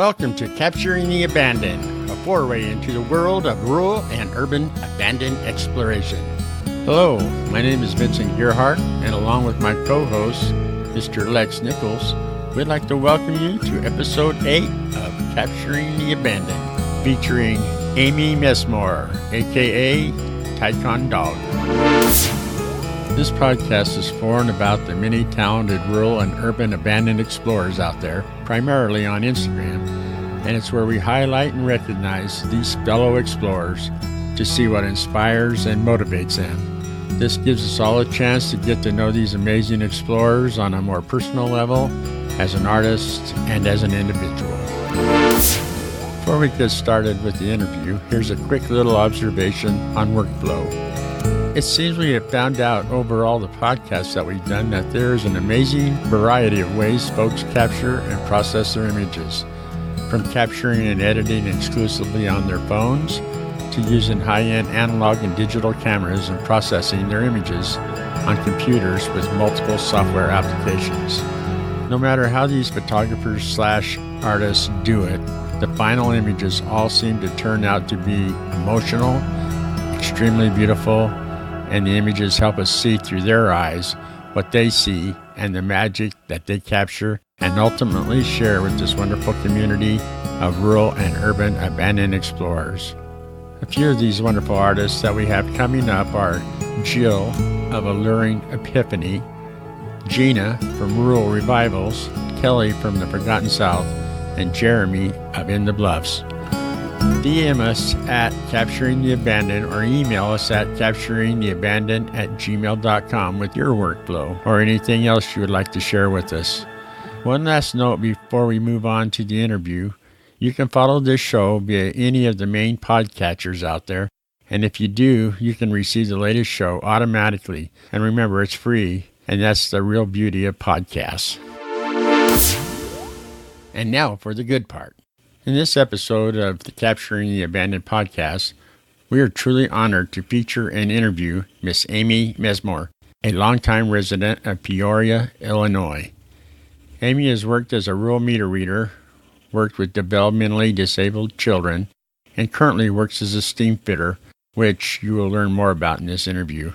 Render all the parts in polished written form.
Welcome to Capturing the Abandoned, a foray into the world of rural and urban abandoned exploration. Hello, my name is Vincent Gearhart, and along with my co-host, Mr. Lex Nichols, we'd like to welcome you to episode 8 of Capturing the Abandoned, featuring Amy Messmore, aka Taikon Dog. This podcast is for and about the many talented rural and urban abandoned explorers out there, primarily on Instagram, and it's where we highlight and recognize these fellow explorers to see what inspires and motivates them. This gives us all a chance to get to know these amazing explorers on a more personal level, as an artist and as an individual. Before we get started with the interview, here's a quick little observation on workflow. It seems we have found out over all the podcasts that we've done that there is an amazing variety of ways folks capture and process their images, from capturing and editing exclusively on their phones to using high-end analog and digital cameras and processing their images on computers with multiple software applications. No matter how these photographers/artists do it, the final images all seem to turn out to be emotional, extremely beautiful, and the images help us see through their eyes what they see and the magic that they capture and ultimately share with this wonderful community of rural and urban abandoned explorers. A few of these wonderful artists that we have coming up are Jill of Alluring Epiphany, Gina from Rural Revivals, Kelly from the Forgotten South, and Jeremy of In the Bluffs. DM us at Capturing the Abandoned or email us at capturingtheabandoned@gmail.com with your workflow or anything else you would like to share with us. One last note before we move on to the interview. You can follow this show via any of the main podcatchers out there, and if you do, you can receive the latest show automatically. And remember, it's free, and that's the real beauty of podcasts. And now for the good part. In this episode of the Capturing the Abandoned podcast, we are truly honored to feature and interview Miss Amy Messmore, a longtime resident of Peoria, Illinois. Amy has worked as a rural meter reader, worked with developmentally disabled children, and currently works as a steam fitter, which you will learn more about in this interview.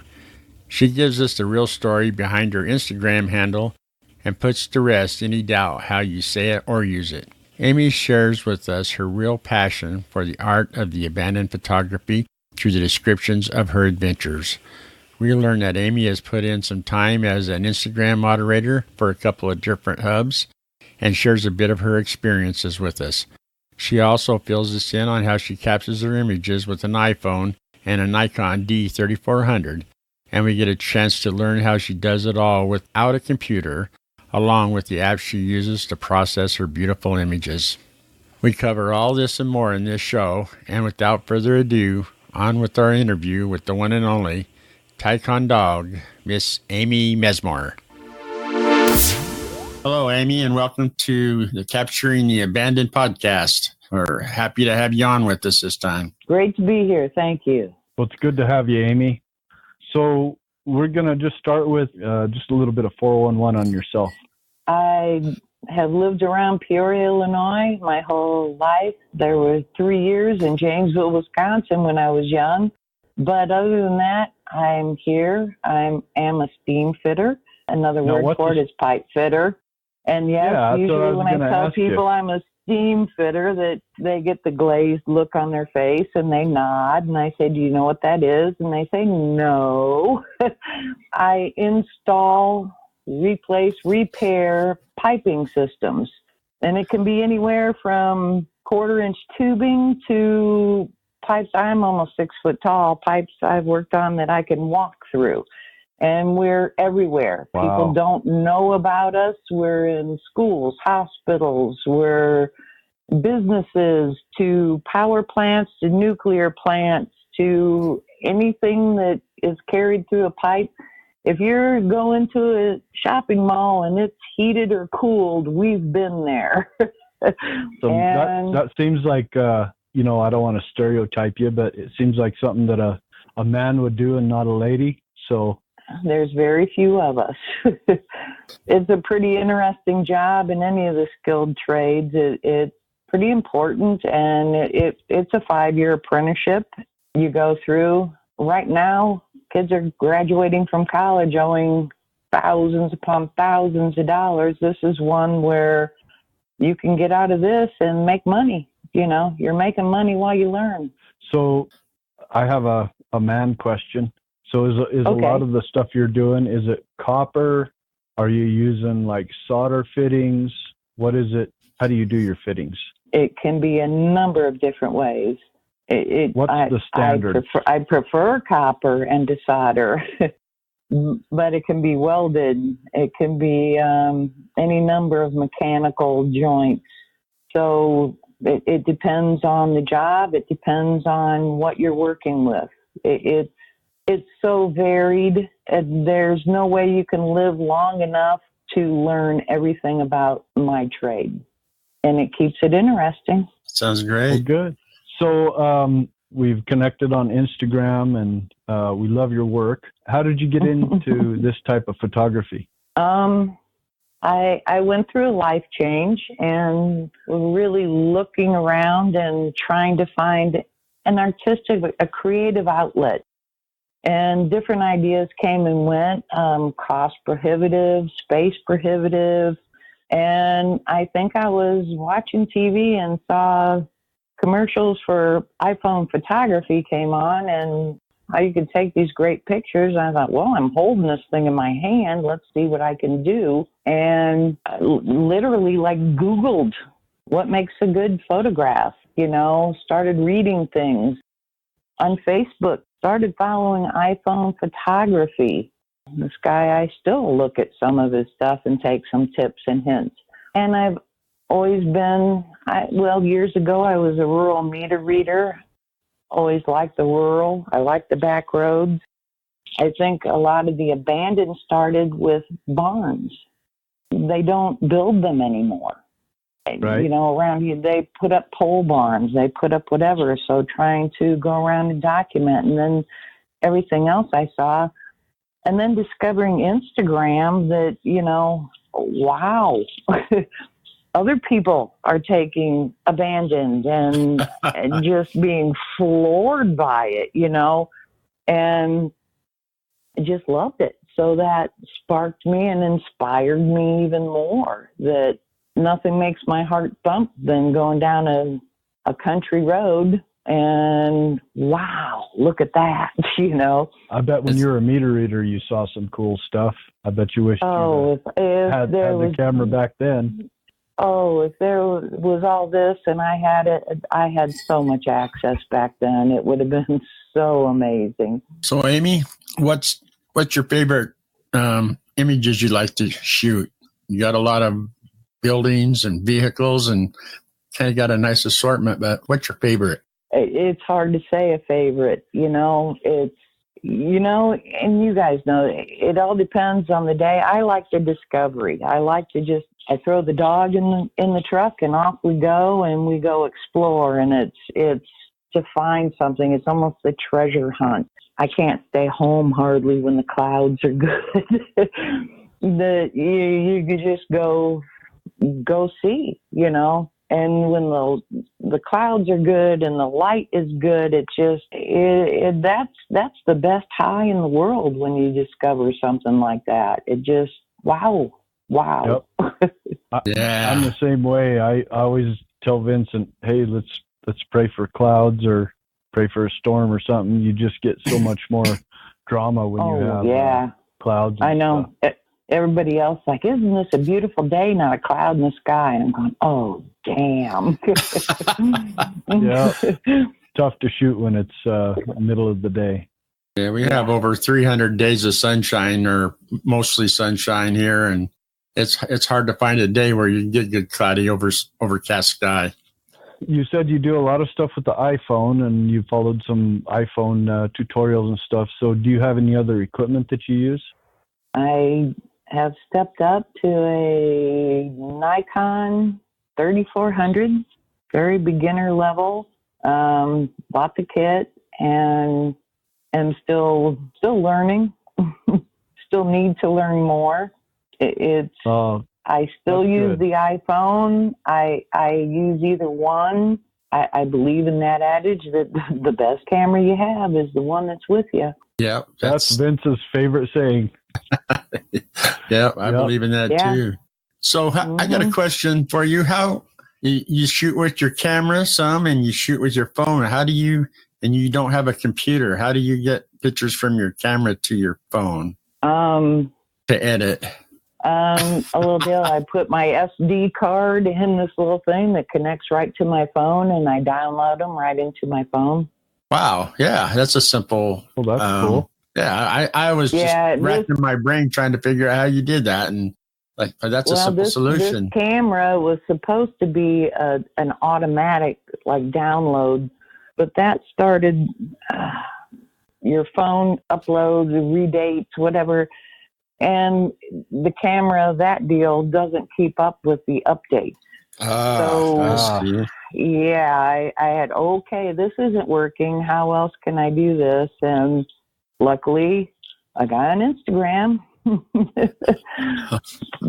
She gives us the real story behind her Instagram handle and puts to rest any doubt how you say it or use it. Amy shares with us her real passion for the art of the abandoned photography through the descriptions of her adventures. We learn that Amy has put in some time as an Instagram moderator for a couple of different hubs and shares a bit of her experiences with us. She also fills us in on how she captures her images with an iPhone and a Nikon D3400, and we get a chance to learn how she does it all without a computer, along with the apps she uses to process her beautiful images. We cover all this and more in this show, and without further ado, on with our interview with the one and only Taikon Dog, Miss Amy Messmore. Hello, Amy, and welcome to the Capturing the Abandoned podcast. We're happy to have you on with us this time. Great to be here. Thank you. Well, it's good to have you, Amy. So we're going to just start with just a little bit of 411 on yourself. I have lived around Peoria, Illinois my whole life. There were 3 years in Janesville, Wisconsin when I was young. But other than that, I'm here. I am a steam fitter. Another word for it is pipe fitter. And yes, usually when I tell people I'm a steam fitter, that they get the glazed look on their face and they nod. And I say, do you know what that is? And they say, no. I install, replace, repair piping systems. And it can be anywhere from 1/4-inch tubing to pipes. I'm almost 6 foot tall, pipes I've worked on that I can walk through. And we're everywhere. Wow. People don't know about us. We're in schools, hospitals, we're businesses, to power plants, to nuclear plants, to anything that is carried through a pipe. If you're going to a shopping mall and it's heated or cooled, we've been there. So that seems like, I don't want to stereotype you, but it seems like something that a man would do and not a lady. So there's very few of us. It's a pretty interesting job in any of the skilled trades. pretty important, and it's a 5-year apprenticeship you go through. Right now, kids are graduating from college owing thousands upon thousands of dollars. This is one where you can get out of this and make money. You're making money while you learn. So I have a man question. So is Okay. a lot of the stuff you're doing, is it copper? Are you using like solder fittings? What is it? How do you do your fittings? It can be a number of different ways. What's the standard? I prefer copper and to solder, but it can be welded. It can be any number of mechanical joints. So it depends on the job. It depends on what you're working with. It's so varied. There's no way you can live long enough to learn everything about my trade. And it keeps it interesting. Sounds great. Oh, good. So we've connected on Instagram, and we love your work. How did you get into this type of photography? I went through a life change and really looking around and trying to find a creative outlet. And different ideas came and went, cost prohibitive, space prohibitive. And I think I was watching TV and saw commercials for iPhone photography came on, and how you could take these great pictures. And I thought, well, I'm holding this thing in my hand. Let's see what I can do. And I literally Googled what makes a good photograph, started reading things on Facebook, started following iPhone photography. This guy, I still look at some of his stuff and take some tips and hints. And I've always been, years ago, I was a rural meter reader. Always liked the rural. I liked the back roads. I think a lot of the abandoned started with barns. They don't build them anymore. Right. Around here, they put up pole barns. They put up whatever. So trying to go around and document, and then everything else I saw. And then discovering Instagram that, wow, other people are taking abandoned and just being floored by it, and I just loved it. So that sparked me and inspired me even more, that nothing makes my heart thump than going down a country road and wow, look at that, I bet when you were a meter reader, you saw some cool stuff. I bet you wish you had the camera back then. Oh, if there was all this and I had it, I had so much access back then. It would have been so amazing. So, Amy, what's your favorite images you like to shoot? You got a lot of buildings and vehicles and kind of got a nice assortment, but what's your favorite? It's hard to say a favorite, and you guys know, it all depends on the day. I like the discovery. I like to I throw the dog in the truck and off we go, and we go explore, and it's to find something. It's almost a treasure hunt. I can't stay home hardly when the clouds are good. You could just go see, and when the clouds are good and the light is good, that's the best high in the world when you discover something like that. It just, wow. Yep. Yeah. I'm the same way. I always tell Vincent, hey, let's pray for clouds or pray for a storm or something. You just get so much more drama when you have clouds. I know. Stuff. Everybody else isn't this a beautiful day? Not a cloud in the sky. And I'm going, oh, damn. Yeah. Tough to shoot when it's middle of the day. Yeah, we have over 300 days of sunshine, or mostly sunshine here, and it's hard to find a day where you can get good cloudy overcast sky. You said you do a lot of stuff with the iPhone, and you followed some iPhone tutorials and stuff. So do you have any other equipment that you use? I have stepped up to a Nikon 3400, very beginner level. Bought the kit and am still learning. Still need to learn more. I still use the iPhone. I use either one. I believe in that adage that the best camera you have is the one that's with you. Yeah, that's Vince's favorite saying. Yeah, I believe in that too. So I got a question for you. How you shoot with your camera some and you shoot with your phone. How do you, and you don't have a computer, how do you get pictures from your camera to your phone to edit? A little deal. I put my SD card in this little thing that connects right to my phone, and I download them right into my phone. Wow. Yeah, that's a simple. Well, that's cool. Yeah, I was just racking my brain trying to figure out how you did that, and that's a simple solution. This camera was supposed to be an automatic download, but that started your phone uploads, redates, whatever. And the camera, that deal doesn't keep up with the updates. I had, this isn't working. How else can I do this? And luckily, I got an Instagram.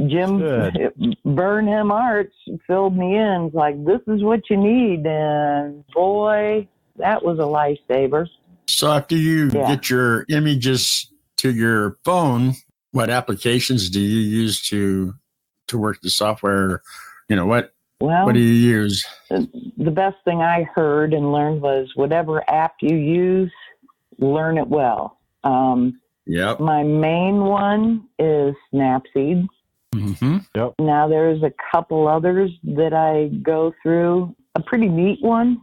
Jim Burnham Arts filled me in. It's like, this is what you need. And boy, that was a lifesaver. So after you get your images to your phone, what applications do you use to work the software? What do you use? The best thing I heard and learned was whatever app you use, learn it well. My main one is Snapseed. Mm-hmm. Yep. Now there's a couple others that I go through. A pretty neat one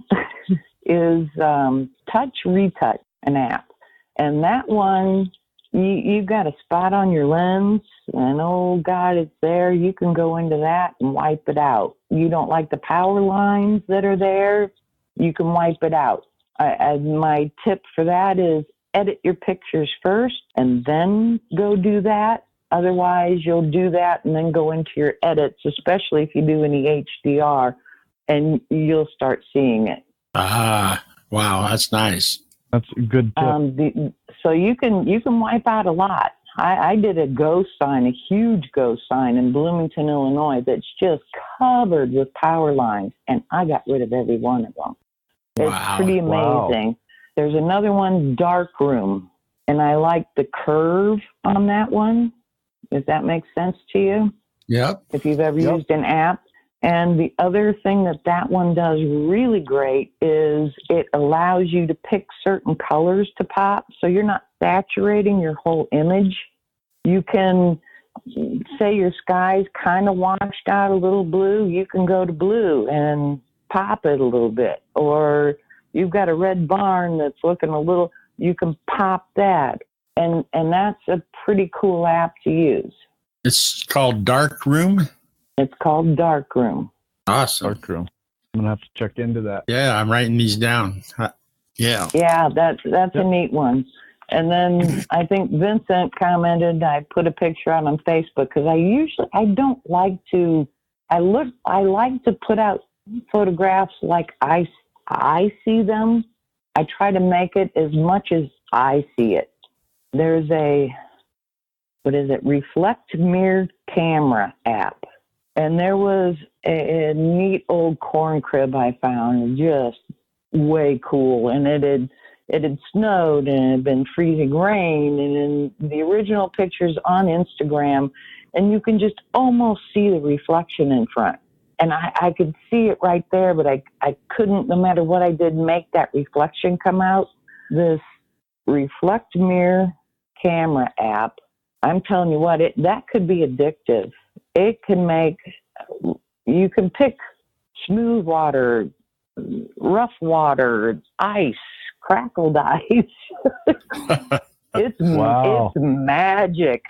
is TouchRetouch, an app. And that one, you've got a spot on your lens, and oh God, it's there. You can go into that and wipe it out. You don't like the power lines that are there, you can wipe it out. My tip for that is edit your pictures first and then go do that. Otherwise, you'll do that and then go into your edits, especially if you do any HDR, and you'll start seeing it. Wow, that's nice. That's a good tip. So you can wipe out a lot. I did a ghost sign, a huge ghost sign in Bloomington, Illinois, that's just covered with power lines, and I got rid of every one of them. It's pretty amazing. Wow. There's another one, Darkroom, and I like the curve on that one, if that makes sense to you. Yep. If you've ever used an app. And the other thing that one does really great is it allows you to pick certain colors to pop, so you're not saturating your whole image. You can say your sky's kind of washed out a little blue. You can go to blue and pop it a little bit. Or you've got a red barn that's looking a little, you can pop that. And that's a pretty cool app to use. It's called Darkroom? It's called Darkroom. Awesome. Darkroom. I'm going to have to check into that. Yeah, I'm writing these down. Yeah. Yeah, that's a neat one. And then I think Vincent commented, I put a picture out on Facebook because I like to put out photographs like I see them. I try to make it as much as I see it. There's Reflect Mirror Camera app. And there was a neat old corn crib I found, just way cool. And it had snowed and it had been freezing rain. And in the original pictures on Instagram, and you can just almost see the reflection in front. And I could see it right there, but I couldn't, no matter what I did, make that reflection come out. This Reflect Mirror Camera app, I'm telling you what, that could be addictive. It can you can pick smooth water, rough water, ice, crackled ice. It's magic.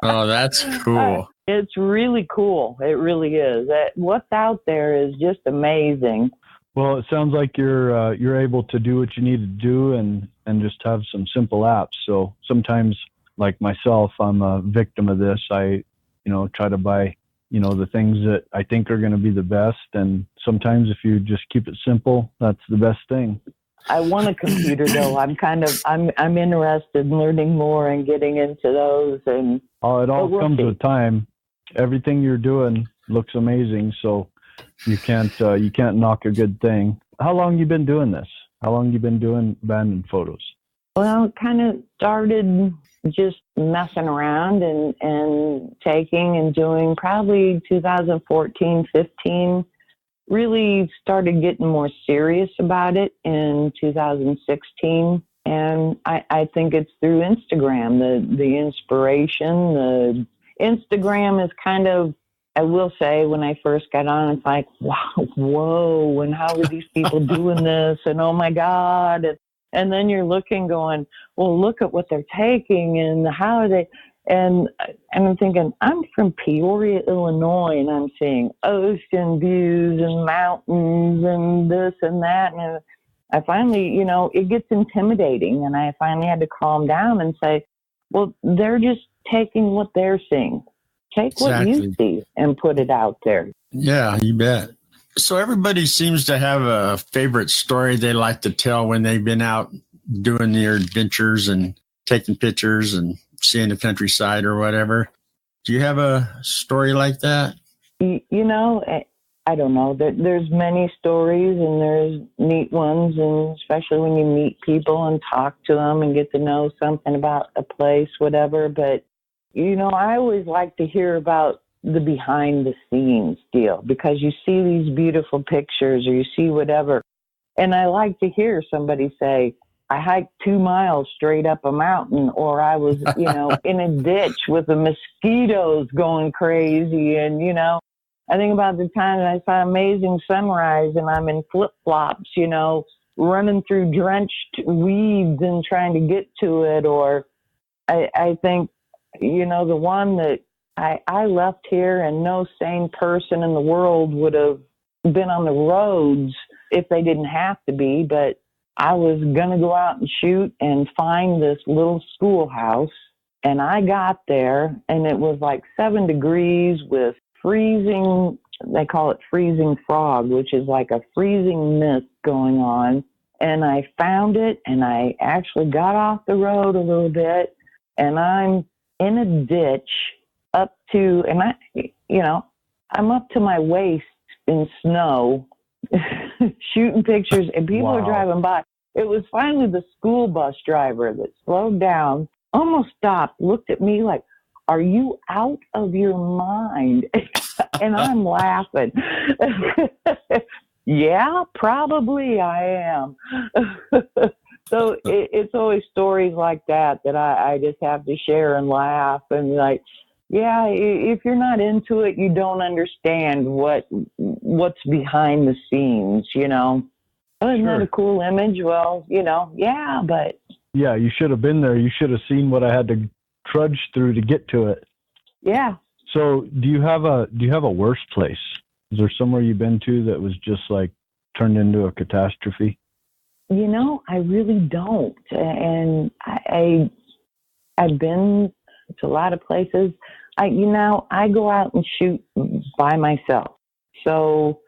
Oh, that's cool. It's really cool. It really is. What's out there is just amazing. Well, it sounds like you're able to do what you need to do and just have some simple apps. So sometimes, like myself, I'm a victim of this. I try to buy, the things that I think are going to be the best. And sometimes if you just keep it simple, that's the best thing. I want a computer though. I'm interested in learning more and getting into those. And it all comes with time. everything you're doing looks amazing. So you can't knock a good thing. How long you been doing this? How long you been doing abandoned photos? Well, it kind of started just messing around and taking and doing probably 2014, 15. Really started getting more serious about it in 2016. And I think it's through Instagram, the inspiration. The Instagram is kind of, I will say, when I first got on, it's like, wow, whoa, and how are these people doing this? And oh my God. And then you're looking, going, well, look at what they're taking and how are they. And I'm thinking, I'm from Peoria, Illinois, and I'm seeing ocean views and mountains and this and that. And I finally, it gets intimidating. And I finally had to calm down and say, well, they're just taking what they're seeing. Take what you see and put it out there. Yeah, you bet. So everybody seems to have a favorite story they like to tell when they've been out doing their adventures and taking pictures and seeing the countryside or whatever. Do you have a story like that? I don't know. There's many stories and there's neat ones, and especially when you meet people and talk to them and get to know something about a place, whatever. But, I always like to hear about the behind the scenes deal, because you see these beautiful pictures or you see whatever. And I like to hear somebody say, I hiked 2 miles straight up a mountain, or I was, in a ditch with the mosquitoes going crazy. And, I think about the time that I saw amazing sunrise and I'm in flip-flops, running through drenched weeds and trying to get to it. Or I think, the one that I left here and no sane person in the world would have been on the roads if they didn't have to be, but I was going to go out and shoot and find this little schoolhouse. And I got there and it was like 7 degrees with freezing, they call it freezing fog, which is like a freezing mist going on. And I found it and I actually got off the road a little bit and I'm in a ditch up to, and I'm up to my waist in snow shooting pictures and people are driving by. It was finally the school bus driver that slowed down, almost stopped, looked at me like, are you out of your mind? And I'm laughing. Yeah, probably I am. So it's always stories like that I just have to share and laugh. And like, yeah, if you're not into it, you don't understand what's behind the scenes, Oh, isn't that a cool image? Well, yeah, but. Yeah, you should have been there. You should have seen what I had to trudge through to get to it. Yeah. So do you have a worse place? Is there somewhere you've been to that was just like turned into a catastrophe? I really don't. And I've been to a lot of places. I go out and shoot by myself. So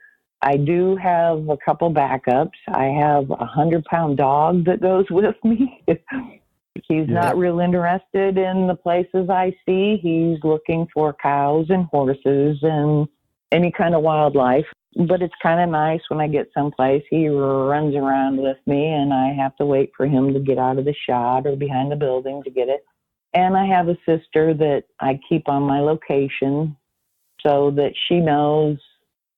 I do have a couple backups. I have a 100-pound dog that goes with me. He's not real interested in the places I see. He's looking for cows and horses and any kind of wildlife. But it's kind of nice when I get someplace, he runs around with me and I have to wait for him to get out of the shot or behind the building to get it. And I have a sister that I keep on my location so that she knows,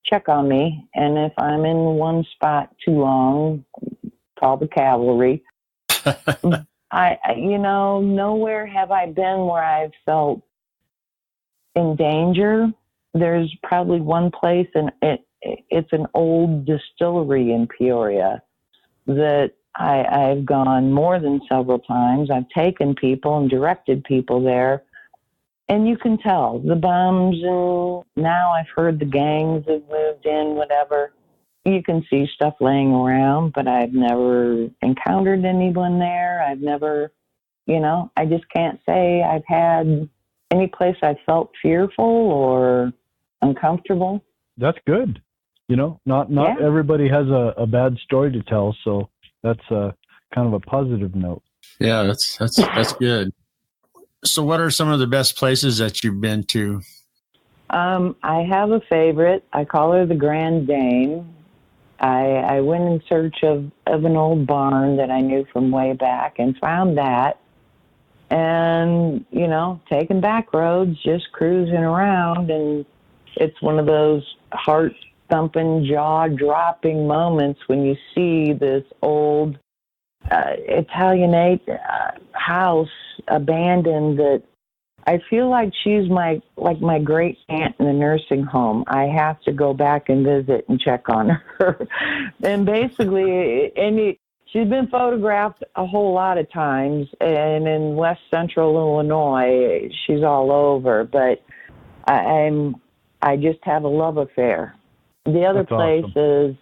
check on me. And if I'm in one spot too long, call the cavalry. Nowhere have I been where I've felt in danger. There's probably one place, and it's an old distillery in Peoria that I've gone more than several times. I've taken people and directed people there, and you can tell the bums, and now I've heard the gangs have moved in, whatever. You can see stuff laying around, but I've never encountered anyone there. I've never, I just can't say I've had any place I felt fearful or uncomfortable. That's good. Not everybody has a bad story to tell, so that's a kind of a positive note. Yeah, that's good. So what are some of the best places that you've been to? I have a favorite. I call her the Grand Dame. I went in search of an old barn that I knew from way back and found that. And, you know, taking back roads, just cruising around. And it's one of those heart-thumping, jaw-dropping moments when you see this old Italianate house abandoned that I feel like she's my great aunt in a nursing home. I have to go back and visit and check on her. And basically, she's been photographed a whole lot of times, and in West Central Illinois, she's all over. But I just have a love affair. The other place is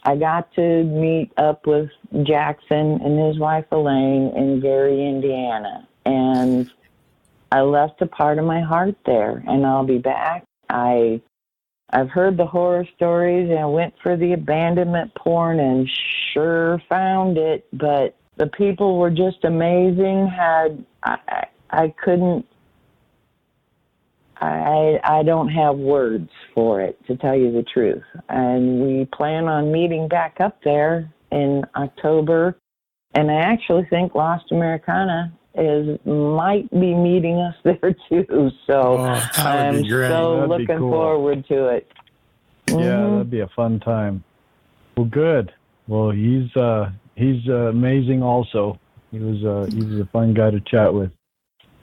I got to meet up with Jackson and his wife Elaine in Gary, Indiana, and I left a part of my heart there, and I'll be back. I've heard the horror stories, and I went for the abandonment porn and sure found it, but the people were just amazing. I don't have words for it, to tell you the truth. And we plan on meeting back up there in October, and I actually think Lost Americana might be meeting us there too. So I'm so looking forward to it. Yeah, that'd be a fun time. Well, good. Well, he's amazing. Also, he was a fun guy to chat with.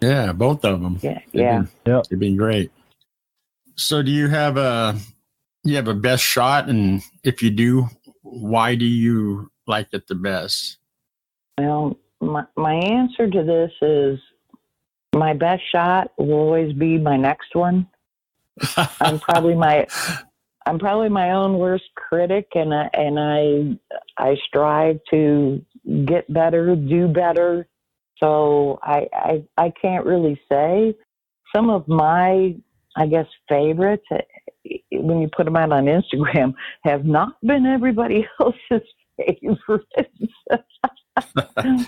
Yeah, both of them. Yeah. They've been great. So, do you have a best shot, and if you do, why do you like it the best? Well, my answer to this is my best shot will always be my next one. I'm probably my own worst critic, and I strive to get better, do better. So I can't really say. Some of my, I guess, favorites, when you put them out on Instagram, have not been everybody else's favorites.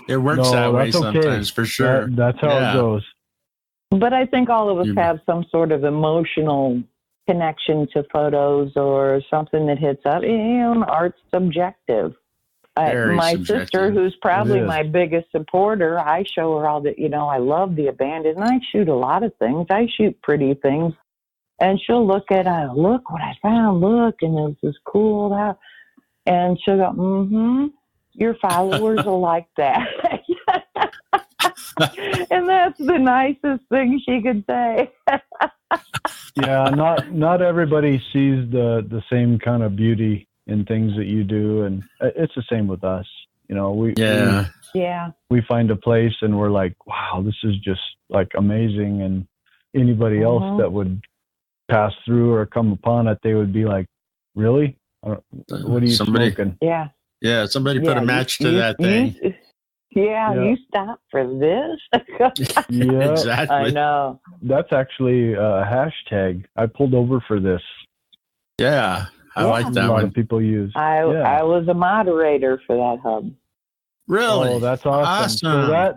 It works that way sometimes, for sure. That's how it goes. But I think all of us have some sort of emotional connection to photos or something that hits up. You know, art's subjective. My sister, who's probably my biggest supporter, I show her all the, I love the abandoned. And I shoot a lot of things. I shoot pretty things. And she'll look at, look what I found, look, and it's this cool house. And she'll go, your followers will like that. And that's the nicest thing she could say. Yeah, not everybody sees the same kind of beauty in things that you do, and it's the same with us. We find a place and we're like, wow, this is just like amazing, and anybody else that would pass through or come upon it, they would be like, really? What are you smoking? Yeah, somebody put a match to that thing. You stopped for this? Yeah, exactly. I know. That's actually a hashtag. I pulled over for this. Yeah, I like that one. A lot of people use. I was a moderator for that hub. Really? Oh, that's awesome. So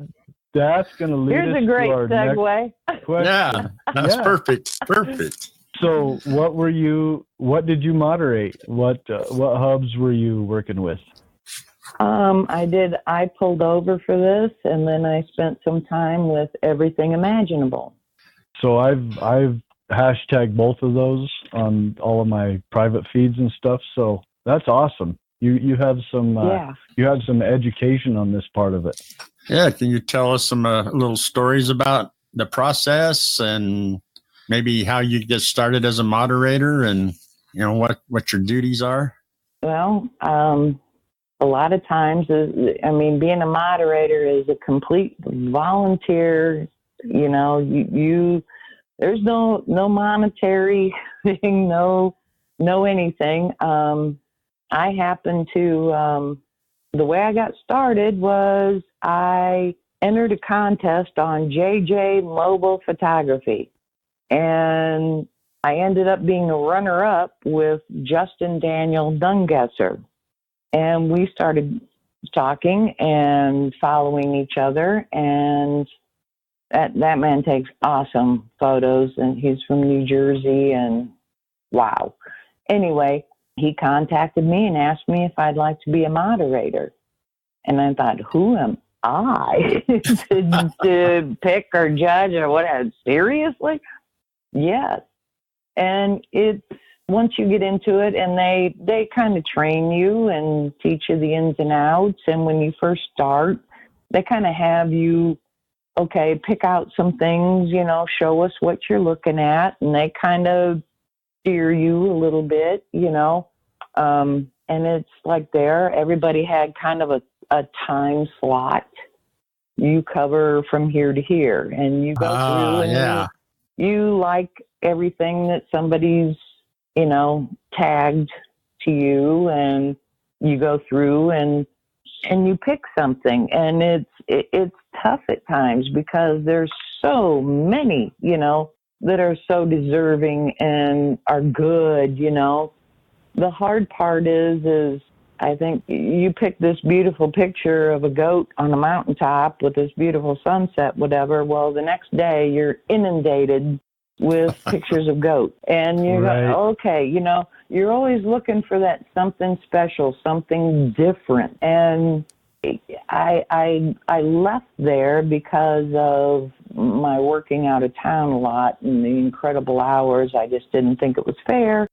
that's going to lead us to our Here's a great segue. Next question. Yeah, that's perfect. Perfect. So what did you moderate? What hubs were you working with? I pulled over for this, and then I spent some time with Everything Imaginable. So I've hashtagged both of those on all of my private feeds and stuff. So that's awesome. You have some you have some education on this part of it. Yeah, can you tell us some little stories about the process and maybe how you get started as a moderator, and what your duties are? Well, a lot of times, being a moderator is a complete volunteer. There's no monetary thing, no anything. I happen to, the way I got started was I entered a contest on JJ Mobile Photography, and I ended up being a runner-up with Justin Daniel Dungesser. And we started talking and following each other, and that man takes awesome photos, and he's from New Jersey, and wow. Anyway, he contacted me and asked me if I'd like to be a moderator. And I thought, who am I to pick or judge or whatever? Seriously? Yes. And it's, once you get into it, and they kind of train you and teach you the ins and outs. And when you first start, they kind of have you, okay, pick out some things, show us what you're looking at. And they kind of steer you a little bit, and it's like everybody had kind of a time slot. You cover from here to here, and you go through, and you like everything that somebody's, tagged to you, and you go through and you pick something, and it's tough at times because there's so many, that are so deserving and are good, The hard part is I think you pick this beautiful picture of a goat on a mountaintop with this beautiful sunset, whatever. Well, the next day you're inundated with pictures of goat, and you're right. Okay, you're always looking for that something special, something different. And I left there because of my working out of town a lot and the incredible hours. I just didn't think it was fair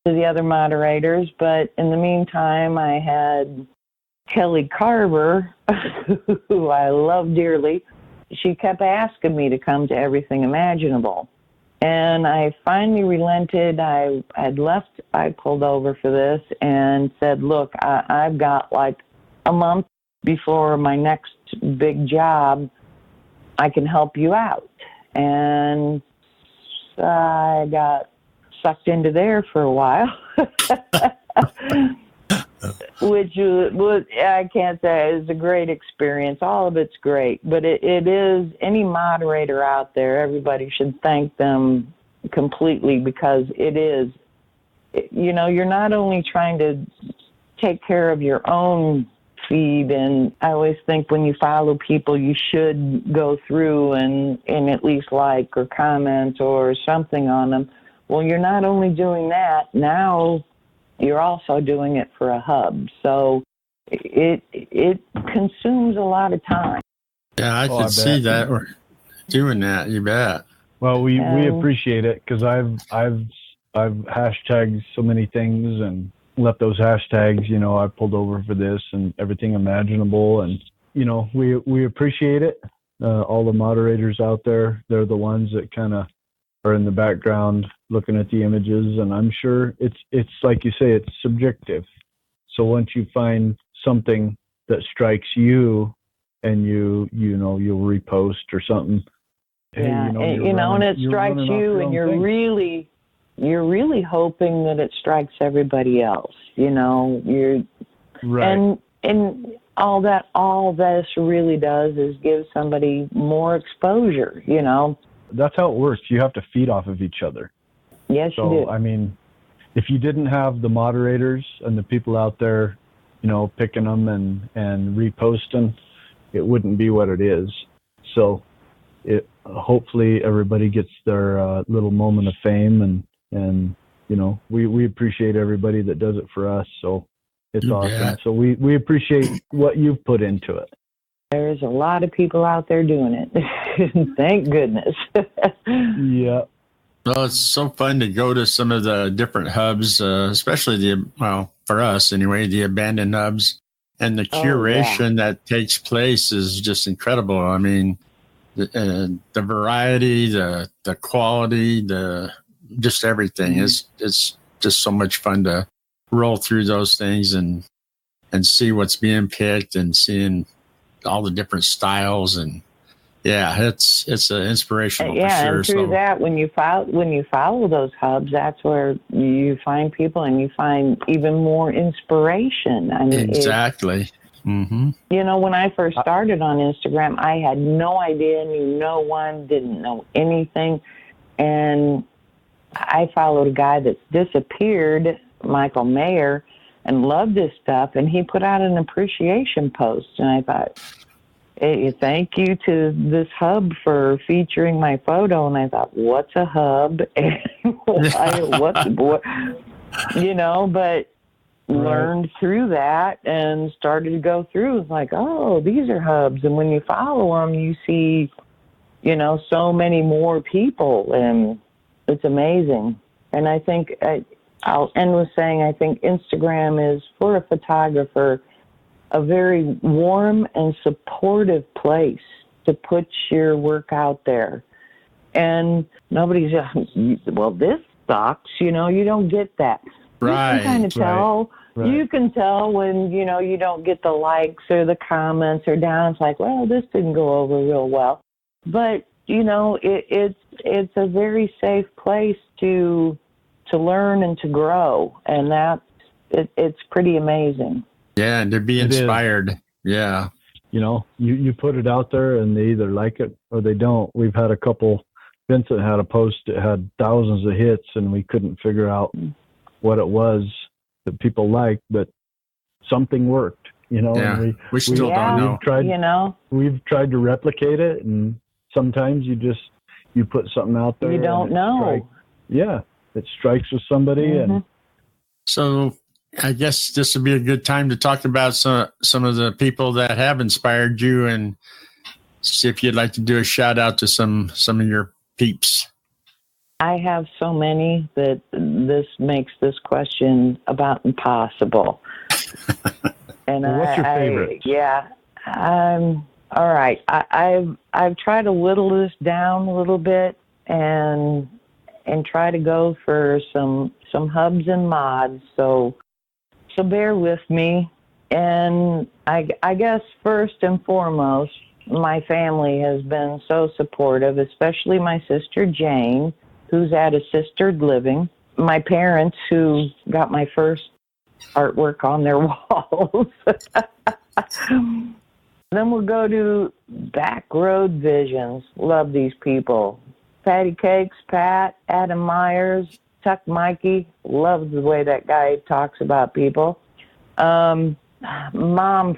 to the other moderators. But in the meantime, I had Kelly Carver, who I love dearly. She kept asking me to come to everything imaginable. And I finally relented. I pulled over for this and said, look, I've got like a month before my next big job. I can help you out. And I got sucked into there for a while, which was, I can't say it's a great experience. All of it's great, but it is, any moderator out there, everybody should thank them completely, because it is, you're not only trying to take care of your own feed, and I always think when you follow people, you should go through and at least like or comment or something on them. Well, you're not only doing that, now you're also doing it for a hub. So it consumes a lot of time. Yeah, I can see that. Or doing that, you bet. Well, we appreciate it, because I've hashtagged so many things and left those hashtags, I pulled over for this and everything imaginable. And, we appreciate it. All the moderators out there, they're the ones that kind of are in the background looking at the images. And I'm sure it's like you say, it's subjective. So once you find something that strikes you and you'll repost or something. Yeah, and it strikes you, and you're really hoping that it strikes everybody else. You're right. And all this really does is give somebody more exposure. That's how it works. You have to feed off of each other. Yes, you do. I mean, if you didn't have the moderators and the people out there, picking them and reposting, it wouldn't be what it is. So hopefully everybody gets their little moment of fame, and we appreciate everybody that does it for us. So it's awesome. Yeah. So we appreciate what you've put into it. There's a lot of people out there doing it. Thank goodness. Yeah. Well, it's so fun to go to some of the different hubs, especially for us anyway, the abandoned hubs, and the curation that takes place is just incredible. I mean, the variety, the quality, just everything is just so much fun to roll through those things and see what's being picked and seeing all the different styles. And it's an inspirational for sure. And through that, when you follow those hubs, that's where you find people and you find even more inspiration. I mean, exactly. Mm-hmm. When I first started on Instagram, I had no idea, knew no one, didn't know anything. And I followed a guy that's disappeared, Michael Mayer, and loved his stuff. And he put out an appreciation post. And I thought, Hey, thank you to this hub for featuring my photo. And I thought, what's a hub? And what, you know, but learned through that and started to go through. It's like, oh, these are hubs. And when you follow them, you see, you know, so many more people, and it's amazing. And I think I'll end with saying I think Instagram is, for a photographer, a very warm and supportive place to put your work out there. And nobody's, well, this sucks, you know, you don't get that. Right. You can kind of tell. Right. You can tell when, you know, you don't get the likes or the comments or down. It's like, well, this didn't go over real well. But, you know, it's a very safe place to learn and to grow. And it's pretty amazing. Yeah, and to be inspired. Yeah. You know, you put it out there and they either like it or they don't. We've had a couple, Vincent had a post that had thousands of hits and we couldn't figure out what it was that people liked, but something worked, you know. Yeah, and we still don't know. We've tried to replicate it, and sometimes you put something out there. You don't know. It strikes with somebody. Mm-hmm. And so I guess this would be a good time to talk about some of the people that have inspired you, and see if you'd like to do a shout out to some of your peeps. I have so many that this makes this question about impossible. And what's your favorite? All right. I've tried to whittle this down a little bit and try to go for some hubs and mods. So bear with me. And I guess first and foremost, my family has been so supportive, especially my sister Jiayin, who's at assisted living. My parents, who got my first artwork on their walls. Then we'll go to Back Road Visions. Love these people. Patty Cakes, Pat, Adam Myers, Tuck Mikey. Love the way that guy talks about people. Mom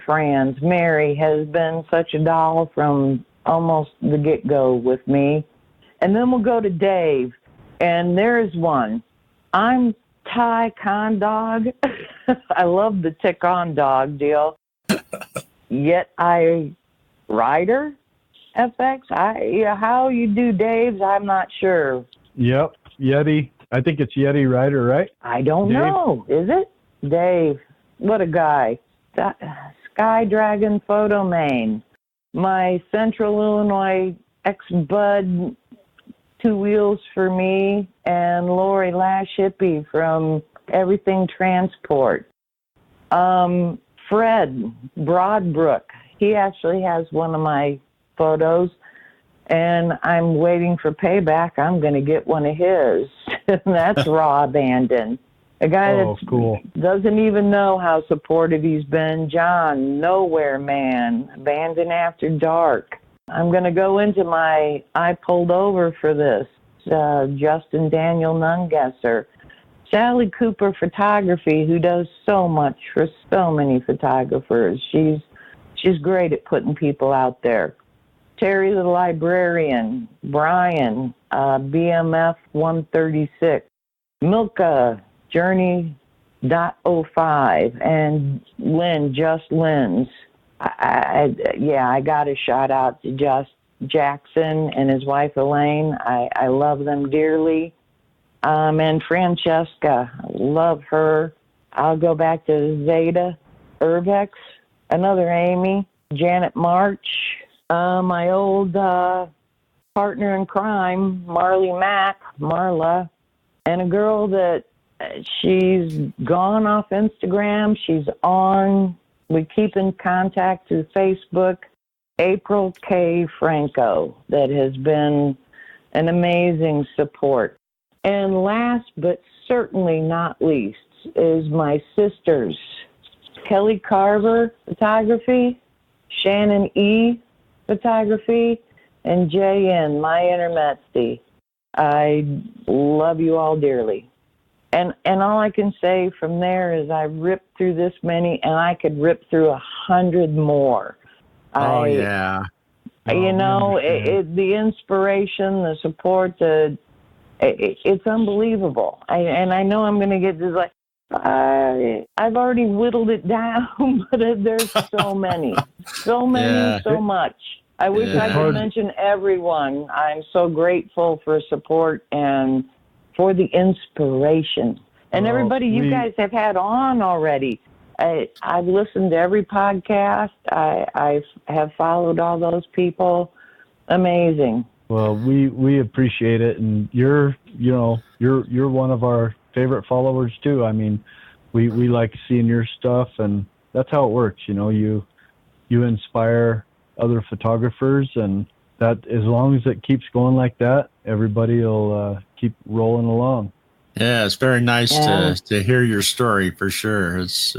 Franz, Mary, has been such a doll from almost the get-go with me. And then we'll go to Dave. And there's one. I'm Ty Condog. I love the tick-on dog deal. Yet I Rider FX. How you do Dave's, I'm not sure. Yep, Yeti. I think it's Yeti Rider, right? I don't know. Is it? Dave. What a guy. Sky Dragon Photo Main. My Central Illinois ex-bud, Two Wheels for Me, and Lori Lash Hippie from Everything Transport. Fred Broadbrook, he actually has one of my photos, and I'm waiting for payback. I'm going to get one of his. That's Raw Abandon. A guy that cool. Doesn't even know how supportive he's been. John, Nowhere Man, Abandon After Dark. I'm going to go into my I pulled over for this. Justin Daniel Nungesser. Sally Cooper Photography, who does so much for so many photographers. She's great at putting people out there. Teri the Librarian. Brian, BMF 136. Milcah, Journey.05. And Lynn, Just Lynn's. I got a shout out to Just Jackson and his wife Elaine. I love them dearly. And Francesca, love her. I'll go back to Zeta Urbex, another Amy, Janet March, my old partner in crime, Marla, and a girl that she's gone off Instagram. She's on. We keep in contact through Facebook. April K. Franco, that has been an amazing support. And last but certainly not least is my sisters, Kelly Carver Photography, Shannon E. Photography, and Jiayin, my Intermetsy. I love you all dearly. And all I can say from there is I ripped through this many, and I could rip through 100 more. Oh, yeah. You know, the inspiration, the support, it's unbelievable. I know I'm going to get this, like, I've already whittled it down, but there's so many, so much. I wish I could mention everyone. I'm so grateful for support and for the inspiration. And everybody you guys have had on already. I've listened to every podcast. I have followed all those people. Amazing. Well, we appreciate it, and you're one of our favorite followers too. I mean, we like seeing your stuff, and that's how it works. You know, you inspire other photographers, and that as long as it keeps going like that, everybody will keep rolling along. Yeah, it's very nice to hear your story for sure. It's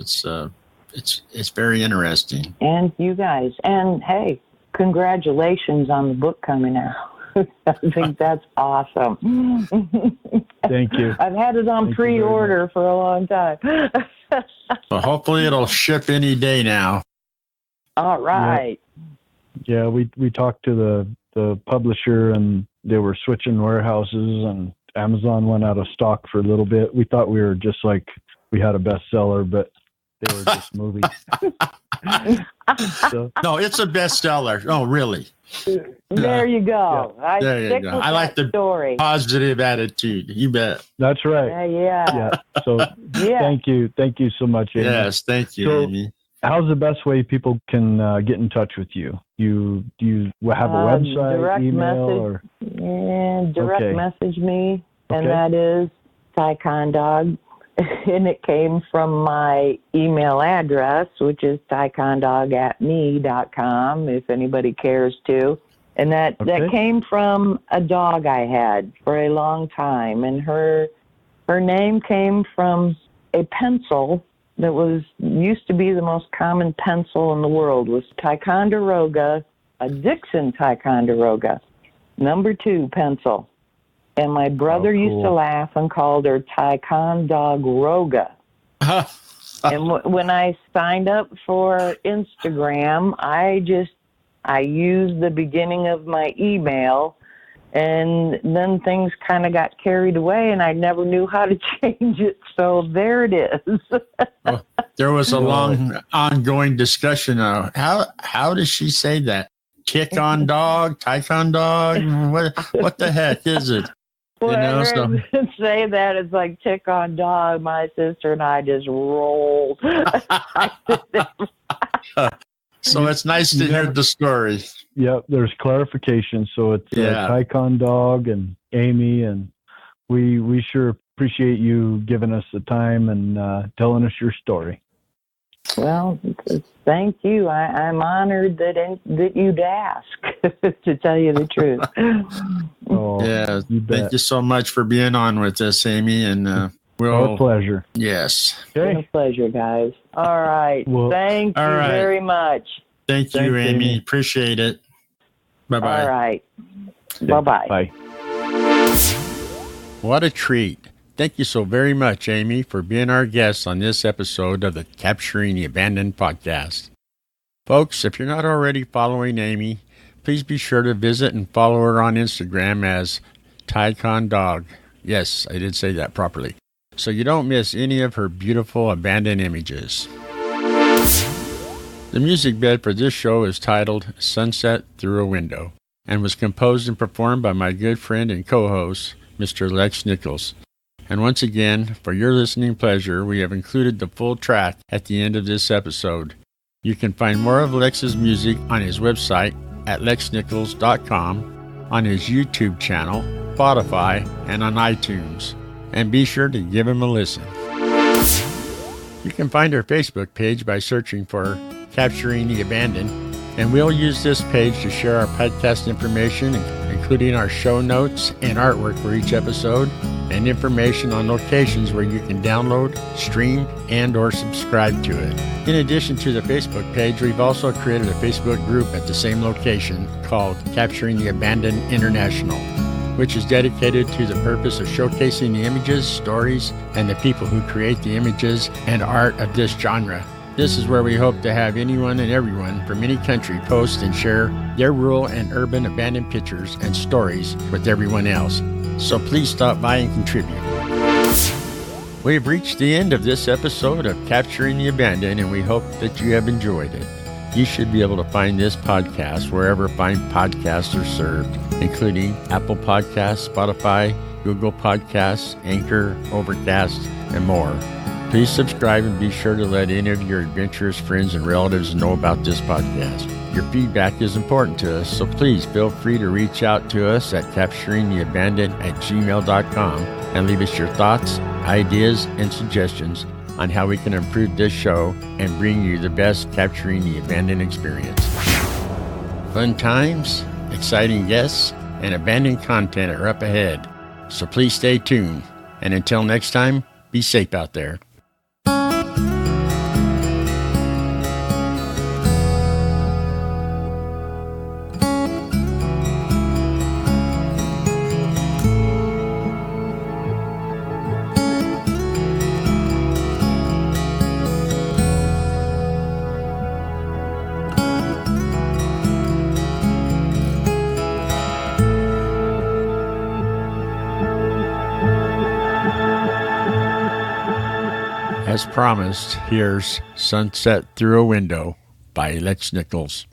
very interesting. And you guys, and hey, congratulations on the book coming out. I think that's awesome. Thank you. I've had it on pre-order for a long time. Well, hopefully it'll ship any day now. All right. Yeah, we talked to the publisher, and they were switching warehouses, and Amazon went out of stock for a little bit. We thought we were just like we had a bestseller, but they were just moving. No, it's a bestseller. Oh, really? There you go. Yeah. There you go. I like the story. Positive attitude. You bet. That's right. Yeah. So thank you so much, Amy. Yes, thank you, Amy. How's the best way people can get in touch with you? Do you have a website, direct email, message? Direct message me, and that is TyconDog, and it came from my email address, which is TyconDog@me.com, if anybody cares to. And that came from a dog I had for a long time, and her name came from a pencil that used to be the most common pencil in the world, was Ticonderoga, a Dixon Ticonderoga, number 2 pencil. And my brother used to laugh and called her Ticonderoga. And when I signed up for Instagram, I used the beginning of my email, and then things kind of got carried away, and I never knew how to change it. So there it is. Well, there was a long ongoing discussion of how does she say that? Tick on dog, Tycon dog? What the heck is it? Well, say that it's like tick on dog. My sister and I just rolled. So it's nice to hear the story. Yep, there's clarification. So it's TyconDog and Amy, and we sure appreciate you giving us the time and telling us your story. Well, thank you. I'm honored that you'd ask, to tell you the truth. Thank you so much for being on with us, Amy, and our pleasure. Yes. Okay. It's a pleasure, guys. All right. Well, thank you very much. Thank you, Amy. Appreciate it. Bye-bye. All right. Bye-bye. Bye. What a treat. Thank you so very much, Amy, for being our guest on this episode of the Capturing the Abandoned podcast. Folks, if you're not already following Amy, please be sure to visit and follow her on Instagram as TyconDog. Yes, I did say that properly. So you don't miss any of her beautiful abandoned images. The music bed for this show is titled Sunset Through a Window and was composed and performed by my good friend and co-host, Mr. Lex Nichols. And once again, for your listening pleasure, we have included the full track at the end of this episode. You can find more of Lex's music on his website at lexnichols.com, on his YouTube channel, Spotify, and on iTunes. And be sure to give him a listen. You can find our Facebook page by searching for Capturing the Abandoned, and we'll use this page to share our podcast information, including our show notes and artwork for each episode, and information on locations where you can download, stream, and or subscribe to it. In addition to the Facebook page, we've also created a Facebook group at the same location called Capturing the Abandoned International, which is dedicated to the purpose of showcasing the images, stories, and the people who create the images and art of this genre. This is where we hope to have anyone and everyone from any country post and share their rural and urban abandoned pictures and stories with everyone else. So please stop by and contribute. We've reached the end of this episode of Capturing the Abandoned, and we hope that you have enjoyed it. You should be able to find this podcast wherever fine podcasts are served, including Apple Podcasts, Spotify, Google Podcasts, Anchor, Overcast, and more. Please subscribe and be sure to let any of your adventurous friends and relatives know about this podcast. Your feedback is important to us, so please feel free to reach out to us at capturingtheabandoned@gmail.com and leave us your thoughts, ideas, and suggestions on how we can improve this show and bring you the best Capturing the Abandoned experience. Fun times, exciting guests, and abandoned content are up ahead, so please stay tuned. And until next time, be safe out there. As promised, here's Sunset Through a Window by Lex Nichols.